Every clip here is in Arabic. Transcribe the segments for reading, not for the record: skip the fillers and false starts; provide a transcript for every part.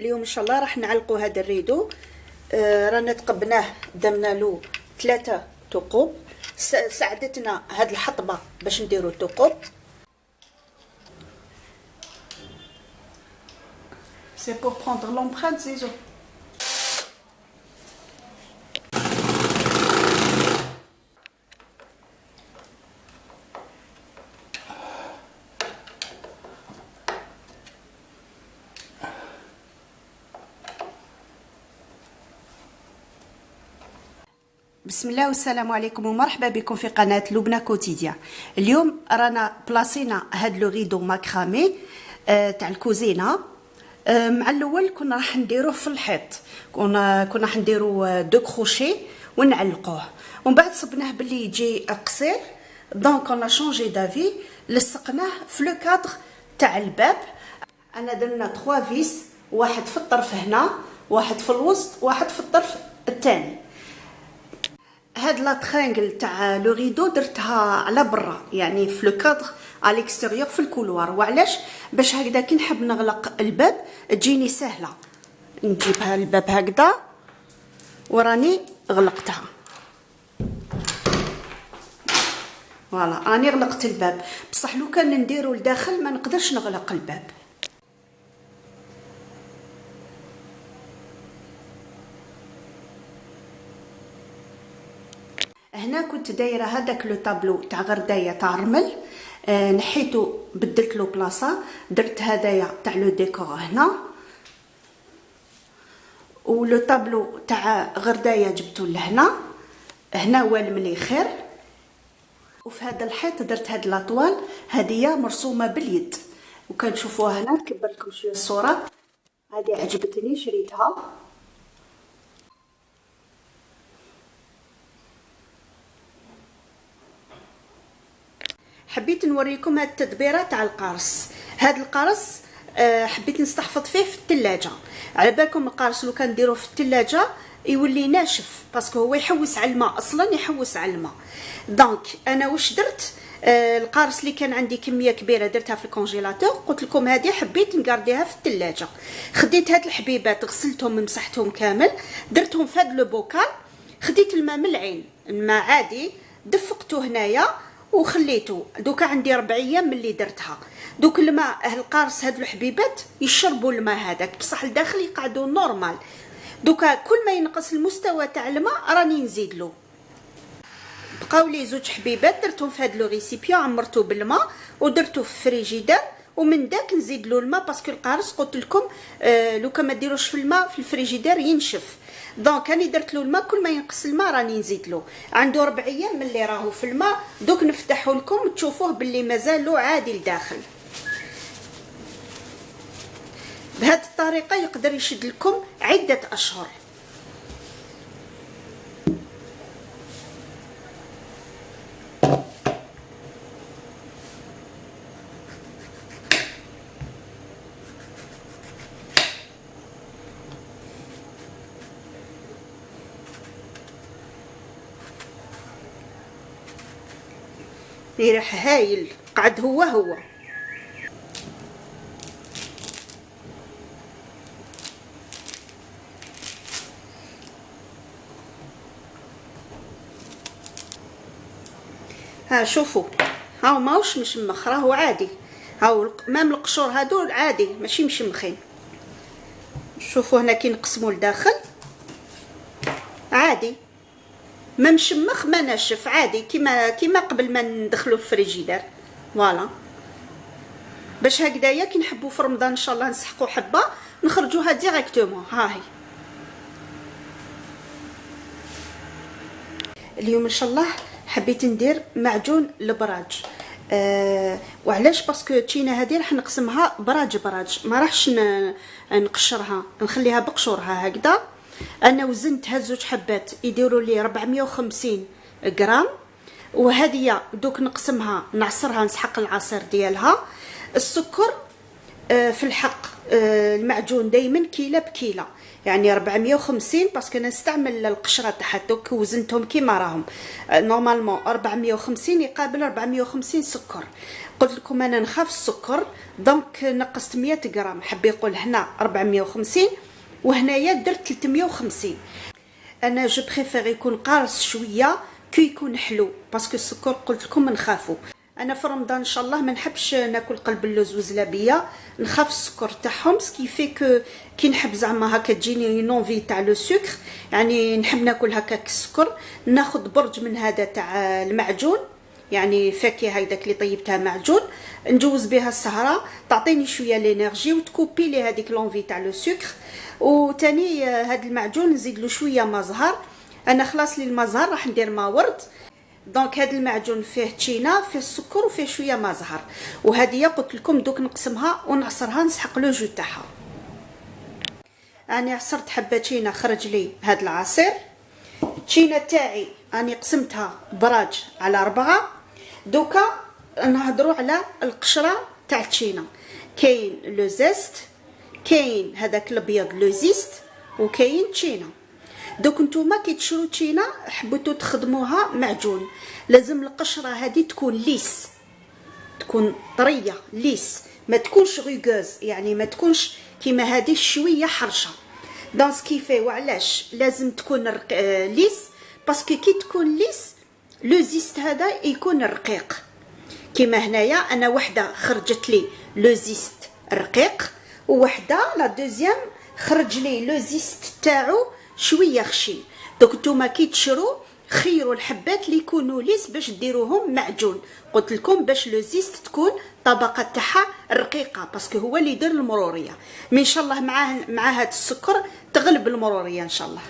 اليوم ان شاء الله راح نعلقوا هذا الريدو. رانا تقبناه درنا له 3 ثقوب. ساعدتنا هاد الحطبه باش نديروا الثقوب. سي بور بروندر لومبرانت زيزو. بسم الله والسلام عليكم ومرحبا بكم في قناة لبنى كوتيديان. اليوم رانا بلاصينا هاد لو ريدو ماكرامي تاع الكوزينه. مع الاول كنا راح نديروه في الحيط، كنا راح نديرو دو كروشي ونعلقوه، ومن بعد صبناه باللي يجي قصير. دونك انا شونجي دافي، لصقناه في لو كادر تاع الباب. انا درنا 3 فيس، واحد في الطرف هنا، واحد في الوسط، واحد في الطرف الثاني. هاد لا ترينغل تاع لو ريدو درتها على برا، يعني في لو كادر على الاكستيريور في الكولوار. وعلاش؟ باش هكذا كي نحب نغلق الباب تجيني سهله. نجيبها الباب هكذا وراني غلقتها. فوالا راني غلقت الباب. بصح لو كان نديرو لداخل ما نقدرش نغلق الباب. هنا كنت دايره هذاك لو طابلو تاع غردايه تاع الرمل، نحيتو بدلت له بلاصه، درت هدايا تاع لو ديكور هنا، ولو طابلو تاع غردايه جبتو لهنا. هنا هو المليخير. وفي هذا الحيط درت هاد لاطوال هديه مرسومه باليد، وكنشوفوها هنا. نكبر لكم شويه الصوره. هذه عجبتني شريتها. حبيت نوريكم هاد التدبيره تاع القرص. هاد القرص حبيت نستحفظ فيه في الثلاجه. على بالكم القرص لو كان نديروه في الثلاجه يولي ناشف، باسكو هو يحوس على الماء، اصلا يحوس على الماء. دونك انا واش درت؟ القارص اللي كان عندي كميه كبيره درتها في الكونجيلاتور. قلت لكم هذه حبيت نقرديها في الثلاجه. خديت هاد الحبيبات، غسلتهم مسحتهم كامل، درتهم في هاد لو بوكال. خديت الماء من العين، الماء عادي، دفقته هنايا وخليته. دوكا عندي 4 ايام ملي درتها. دوك الماء القارص هاد الحبيبات يشربوا الماء هذاك، بصح لداخل يقعدوا نورمال. دوكا كل ما ينقص المستوى تاع الماء راني نزيد له. بقاو لي 2 حبيبات درتهم في هاد لو ريسيبيون، عمرته بالماء ودرته في الفريجيدير. ومن داك نزيد له الماء، باسكو القارص قلت لكم لو كان ما ديروش في الماء في الفريجيدير ينشف. دونك راني درت له الماء، كل ما ينقص الماء راني نزيد له. عنده 4 ايام ملي راهو في الماء. دوك نفتحه لكم تشوفوه باللي مازال له عادي لداخل. بهذه الطريقه يقدر يشد لكم عده اشهر. يريح هايل، قعد هو ها شوفوا. هاو ماوش مشمخ، راهو عادي. هاو مام القشور هادو عادي ماشي مشمخين. شوفوا هنا كي نقسموا لداخل عادي، ما مشمخ ما ناشف، عادي كيما قبل ما ندخلو الفريجيدير. فوالا باش هكذايا كي نحبوا في رمضان ان شاء الله نسحقوا حبه نخرجوها ديريكتومون. ها هي اليوم ان شاء الله حبيت ندير معجون البراج. وعلاش؟ باسكو تشينا هذه راح نقسمها براج، ما راحش نقشرها، نخليها بقشورها هكذا. انا وزنت هاد 2 حبات يديروا لي 450 غرام. وهذه دوك نقسمها، نعصرها، نسحق العصير ديالها. السكر في الحق المعجون دائما كيله بكيله، يعني 450، باسكو انا نستعمل القشره تاعها. دوك وزنتهم كيما راهم نورمالمون 450 يقابل 450 سكر. قلت لكم انا نخاف السكر، دونك نقصت 100 غرام. حب يقول هنا 450 وهنايا درت 350. انا جو بريفير يكون قارص شويه كي يكون حلو، باسكو السكر قلت لكم نخافو. انا في رمضان ان شاء الله ما نحبش ناكل قلب اللوز وزلابيه، نخاف السكر تاعهم، سكي في كي نحب زعما هكا تجيني نونفي تاع لو سكر، يعني نحب ناكل هكاك السكر. ناخذ برج من هذا تاع المعجون، يعني فاكهه هيداك اللي طيبتها معجون، نجوز بها السهره، تعطيني شويه لينيرجي وتكوبي لي هذيك لونفي تاع لو سكر. وتاني هذا المعجون نزيد له شويه ما زهر. انا خلاص لي الماء زهر راح ندير ما ورد. دونك هذا المعجون فيه تشينا، فيه السكر وفيه شويه ما زهر. وهذه قلت لكم دوك نقسمها ونعصرها نسحق لو جو تاعها. انا عصرت حبه تشينا خرج لي هذا العصير. تشينا تاعي اني قسمتها براج على 4. دوكا نهضروا على القشره تاع التشينا. كاين لو زيست، كاين هذاك الابيض لو زيست، وكاين تشينا. دوك نتوما كي تشرو تشينا حبيتو تخدموها معجون، لازم القشره هذه تكون ليس، تكون طريه ليس، ما تكونش غيغوز، يعني ما تكونش كيما هذه شويه حرشه. دونس كيفاه وعلاش لازم تكون ليس؟ باسكو كي تكون ليس لو زيست هذا يكون رقيق. كيما هنايا انا وحده خرجت لي لو زيست رقيق، ووحده لا دوزيام خرج لي لو زيست تاعو شويه خشين. دوك نتوما كي تشرو خيروا الحبات اللي يكونوا ليس باش ديروهم معجون. قلت لكم باش لو زيست تكون طبقه تاعها رقيقه، باسكو هو اللي يدير المروريه. مي ان شاء الله مع هذا السكر تغلب المروريه ان شاء الله.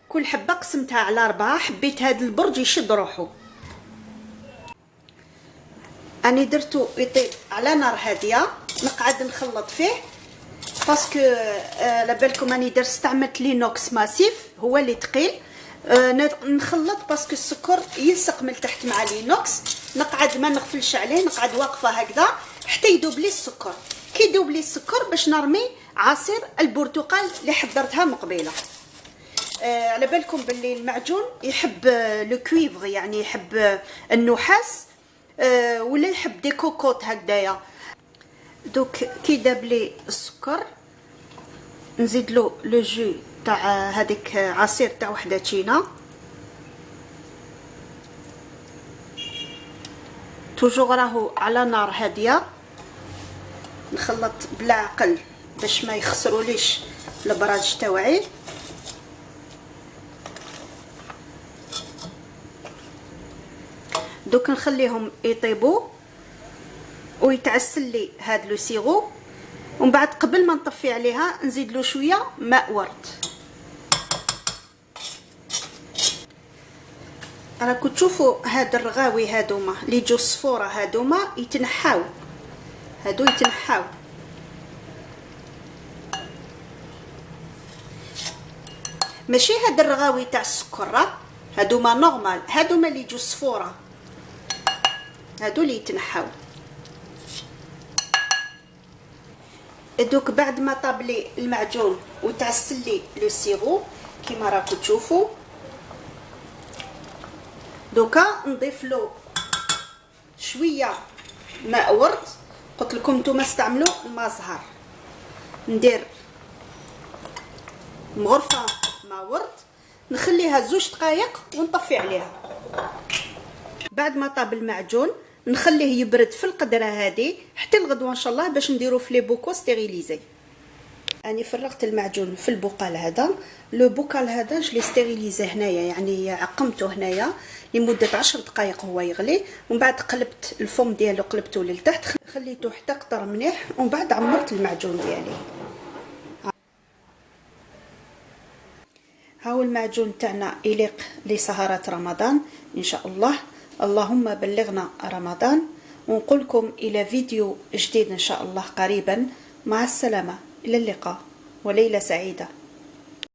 كل حبه قسمتها على 4، حبيت هذا البرج يشد روحو. اني درتو يطيب على نار هاديه، نقعد نخلط فيه، باسكو على بالكم اني استعملت لينوكس ماسيف هو اللي ثقيل. نخلط باسكو السكر يلصق من تحت مع لينوكس. نقعد ما نغفلش عليه، نقعد واقفه هكذا حتى يذوب لي السكر. كي يذوب لي السكر باش نرمي عصير البرتقال اللي حضرتها مقبله. على بالكم باللي المعجون يحب لو كويفر، يعني يحب النحاس، ولا يحب دي كوكوت هكذايا. دوك كي داب لي السكر نزيد له لو جو تاع هذيك عصير تاع وحده تشينا، توجور راهو على نار هاديه. نخلط بلا عقل باش ما يخسروليش البراج تاوعي. دوك نخليهم يطيبوا ويتعسل لي هذا لو سيرو، ومن بعد قبل ما نطفي عليها نزيد له شويه ماء ورد. راكم تشوفوا هاد الرغاوي هادوما اللي جو صفوره هادوما يتنحاو، هادو يتنحاو. ماشي هاد الرغاوي تاع السكر، هادوما نورمال، هادوما اللي جو صفوره، هادو اللي يتنحاو. دوك بعد ما طاب لي المعجون وتعسل لي لو سيرو كيما راكم تشوفوا، دوكا نضيف له شويه ماء ورد. قلت لكم نتوما استعملوا الماء زهر. ندير مغرفه ماء ورد، نخليها 2 دقائق ونطفي عليها. بعد ما طاب المعجون نخليه يبرد في القدره هذه حتى الغدوه ان شاء الله باش نديرو في لي بوكو ستيريليزي. اني فرغت المعجون في البوكال هذا. لو بوكال هذا جلي ستيريليزي هنايا، يعني عقمته هنايا لمده 10 دقائق هو يغلي، ومن بعد قلبت الفم ديالو، قلبته للتحت، خليته حتى قطر مليح، ومن بعد عمرت المعجون ديالي. هاو المعجون تاعنا يليق لسهرات رمضان ان شاء الله. اللهم بلغنا رمضان، ونقولكم الى فيديو جديد ان شاء الله قريبا. مع السلامه، الى اللقاء وليله سعيده.